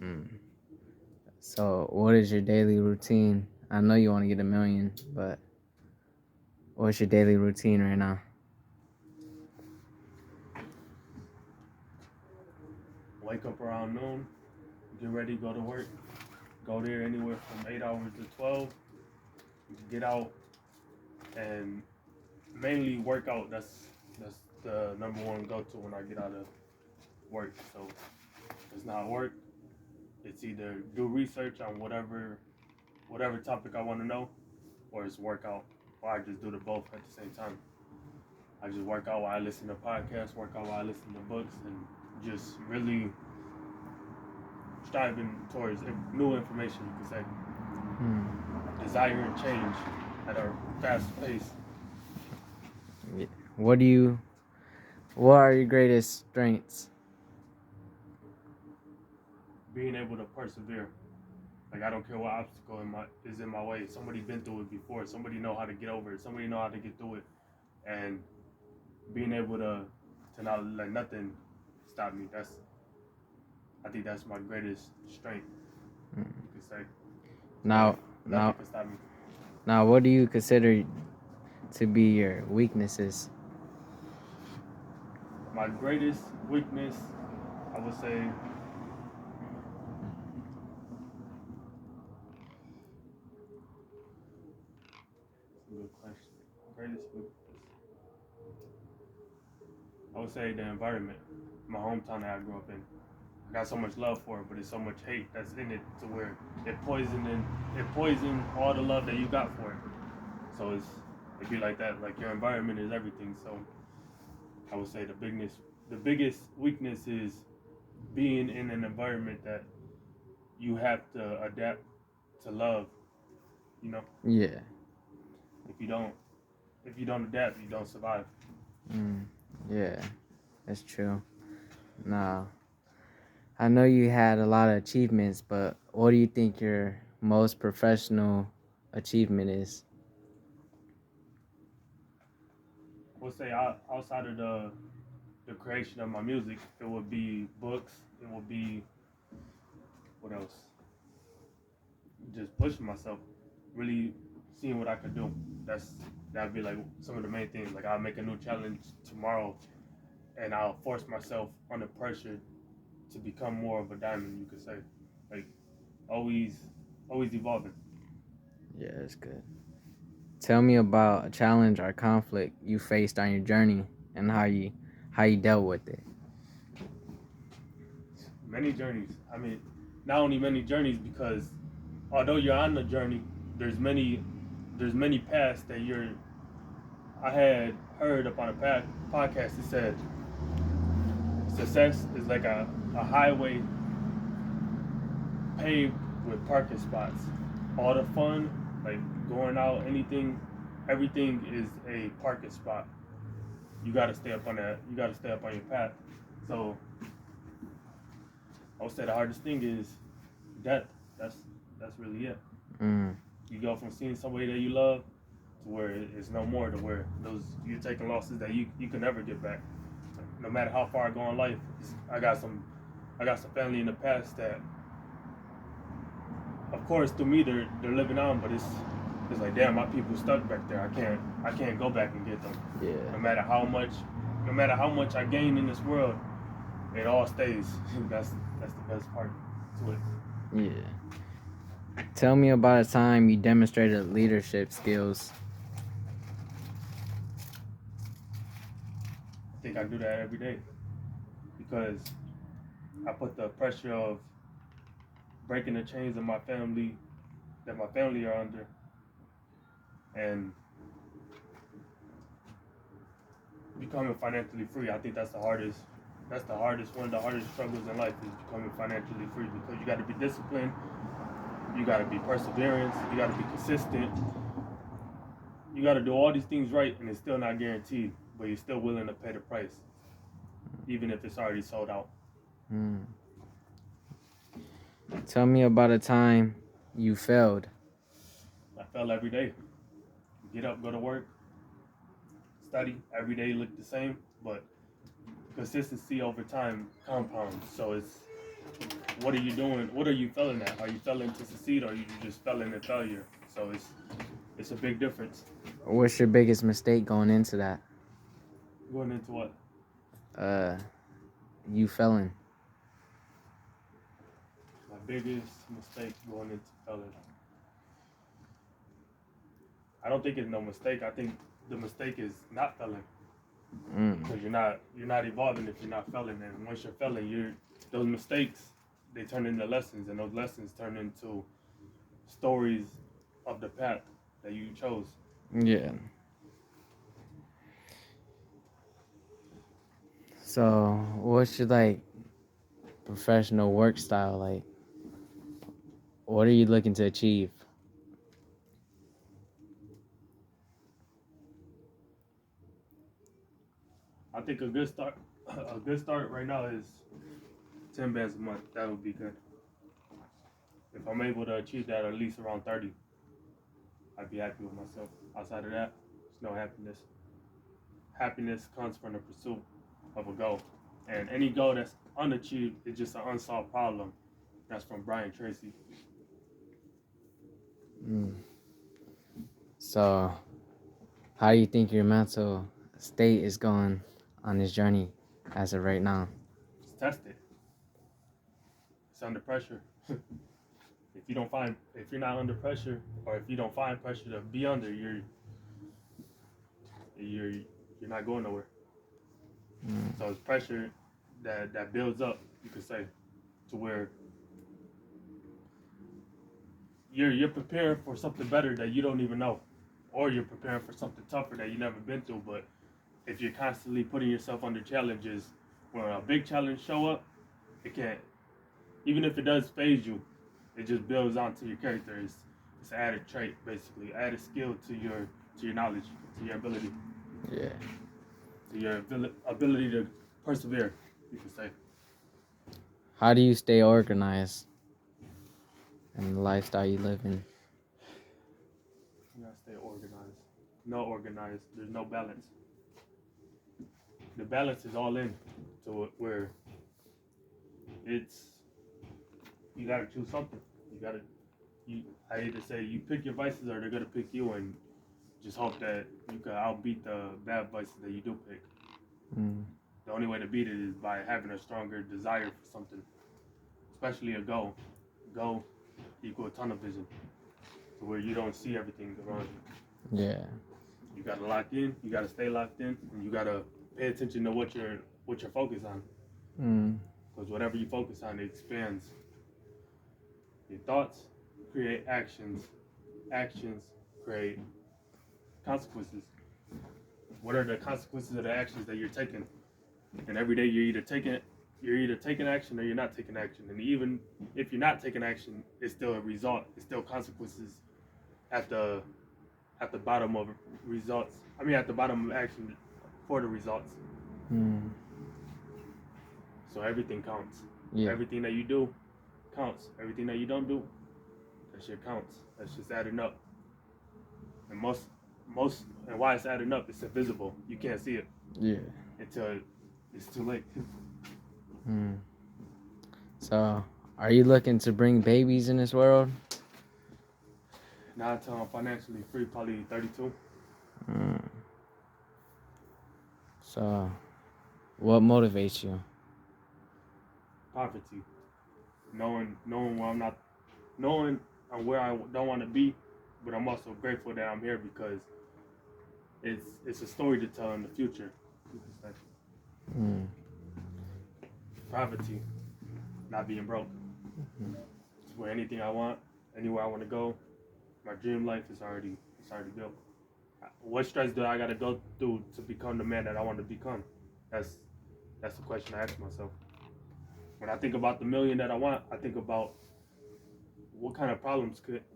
Mm. So, what is your daily routine? I know you want to get 1 million, but what's your daily routine right now? Wake up around noon, get ready, go to work, go there anywhere from 8 hours to 12, get out and mainly work out. That's the number one go to when I get out of work. So it's not work. It's either do research on whatever topic I want to know, or it's workout, or I just do the both at the same time. I just work out while I listen to podcasts, work out while I listen to books, and just really striving towards new information. You could say Hmm. desiring change at a fast pace. Yeah. What do you? What are your greatest strengths? Being able to persevere. Like I don't care what obstacle is in my way. Somebody been through it before. Somebody know how to get over it. Somebody know how to get through it. And being able to not let nothing stop me. I think that's my greatest strength. Hmm. You could say to where Now, nothing now, can stop me. now, what do you consider to be your weaknesses? My greatest weakness, I would say, it's a good question. Greatest weakness, I would say the environment, my hometown that I grew up in. I got so much love for it, but there's so much hate that's in it to where it poisoned all the love that you got for it. So it'd be like that. Like your environment is everything. So I would say the biggest weakness is being in an environment that you have to adapt to love. You know, Yeah. if you don't if you don't adapt, you don't survive. Mm. Yeah, that's true. Now, I know you had a lot of achievements, but what do you think your most professional achievement is? I would say outside of the creation of my music, it would be books. It would be what else? Just pushing myself, really seeing what I could do. That'd be like some of the main things. Like I'll make a new challenge tomorrow, and I'll force myself under pressure to become more of a diamond. You could say, like always, always evolving. Yeah, that's good. Tell me about a challenge or conflict you faced on your journey and how you dealt with it. Many journeys. I mean, not only many journeys because although you're on the journey, there's many there's many paths that you're. I had heard up on a podcast. It said success is like a highway paved with parking spots. All the fun, like going out, everything is a parking spot. You got to stay up on that. You got to stay up on your path. So I would say the hardest thing is death. That's that's really it. Mm, You go from seeing somebody that you love to where it's no more. To where those you're taking losses that you can never get back. No matter how far I go in life, I got some family in the past that of course to me they're living on, but it's like damn, my people stuck back there. I can't go back and get them. yeah. No matter how much I gain in this world, it all stays. That's the best part to it. Yeah. Tell me about a time you demonstrated leadership skills. I think I do that every day because I put the pressure of breaking the chains of my family that my family are under and becoming financially free. I think that's the hardest. That's the hardest one of the hardest struggles in life is becoming financially free because you got to be disciplined, you got to be perseverance, you got to be consistent, you got to do all these things right, and it's still not guaranteed. But you're still willing to pay the price, even if it's already sold out. Mm. Tell me about a time you failed. I fail every day. Get up, go to work, study. Every day look the same, but consistency over time compounds. So what are you doing? What are you failing at? Are you failing to succeed, or are you just failing at failure? So it's a big difference. What's your biggest mistake going into that? Going into what? Uh, you failing. My biggest mistake going into failing. I don't think it's no mistake. I think the mistake is not failing, because you're not evolving if you're not failing. And once you're failing, those mistakes, they turn into lessons, and those lessons turn into stories of the path that you chose. Yeah. So, what's your like professional work style like? What are you looking to achieve? I think a good start right now is 10 bands a month. That would be good. If I'm able to achieve that at least around 30, I'd be happy with myself. Outside of that, there's no happiness. Happiness comes from the pursuit of a goal. And any goal that's unachieved is just an unsolved problem. That's from Brian Tracy. Mm. So, how do you think your mental state is going on this journey as of right now? Just test it. It's under pressure. If you're not under pressure, or if you don't find pressure to be under, you're you're not going nowhere. Mm. So it's pressure that builds up, you could say, to where you're preparing for something better that you don't even know, or you're preparing for something tougher that you never been through. But if you're constantly putting yourself under challenges, when a big challenge show up, it can't. Even if it does phase you, it just builds onto your character. It's an added trait, basically, added skill to your knowledge, to your ability, Yeah. to your ability to persevere, you could say. How do you stay organized in the lifestyle you live in? You gotta stay organized. No organized, there's no balance. The balance is all in to where it's you gotta choose something. I hate to say you pick your vices or they're gonna pick you, and just hope that you can outbeat the bad vices that you do pick. Mm. The only way to beat it is by having a stronger desire for something, especially a goal. Goal equal tunnel vision, to where you don't see everything around you. Yeah. You gotta lock in. You gotta stay locked in, and you gotta pay attention to what you're focused on. Mm. Because whatever you focus on, it expands. Your thoughts create actions. Actions create consequences. What are the consequences of the actions that you're taking? And every day you're either taking action or you're not taking action. And even if you're not taking action, it's still a result. It's still consequences at the bottom of results. I mean, at the bottom of action for the results. Mm. So everything counts. Yeah. Everything that you do counts. Everything that you don't do, that shit counts. That's just adding up. And and why it's adding up, it's invisible. You can't see it Yeah. until it's too late. Mm. So, are you looking to bring babies in this world? Not until I'm financially free, probably 32. Mm. So, what motivates you? Poverty. Knowing where I'm where I don't want to be, but I'm also grateful that I'm here because it's a story to tell in the future. Mm. Poverty, not being broke. Mm. It's where anything I want, anywhere I want to go, my dream life is already built. What stress do I got to go through to become the man that I want to become? That's the question I ask myself. When I think about the million that I want, I think about what kind of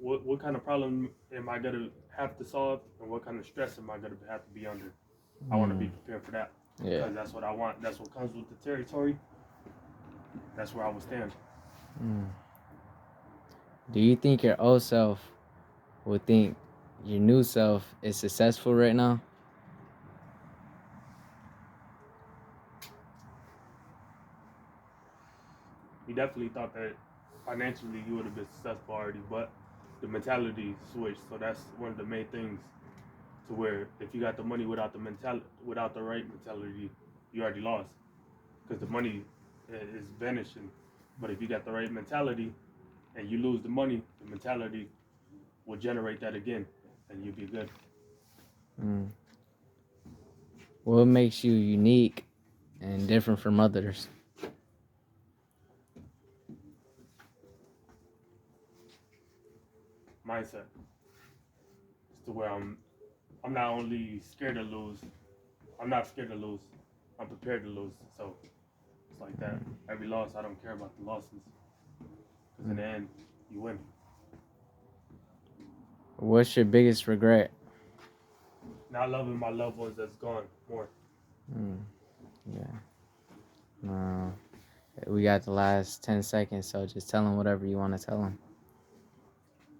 what kind of problem am I gonna have to solve, and what kind of stress am I gonna have to be under. I want to be prepared for that, Yeah. because that's what I want. That's what comes with the territory. That's where I will stand. Mm. Do you think your old self would think your new self is successful right now? definitely thought that financially you would have been successful already, but the mentality switched. So that's one of the main things. To where if you got the money without without the right mentality, you already lost because the money is vanishing. But if you got the right mentality and you lose the money, the mentality will generate that again, and you'll be good. Mm. What makes you unique and different from others? Mindset. It's to where I'm not only scared to lose. I'm not scared to lose. I'm prepared to lose. So it's like that. Every loss, I don't care about the losses because in the end, you win. What's your biggest regret? Not loving my loved ones that's gone more. Mm. Yeah. We got the last 10 seconds, so just tell them whatever you want to tell them.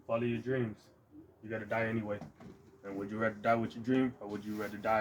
Follow your dreams. You gotta die anyway. And would you rather die with your dream or would you rather die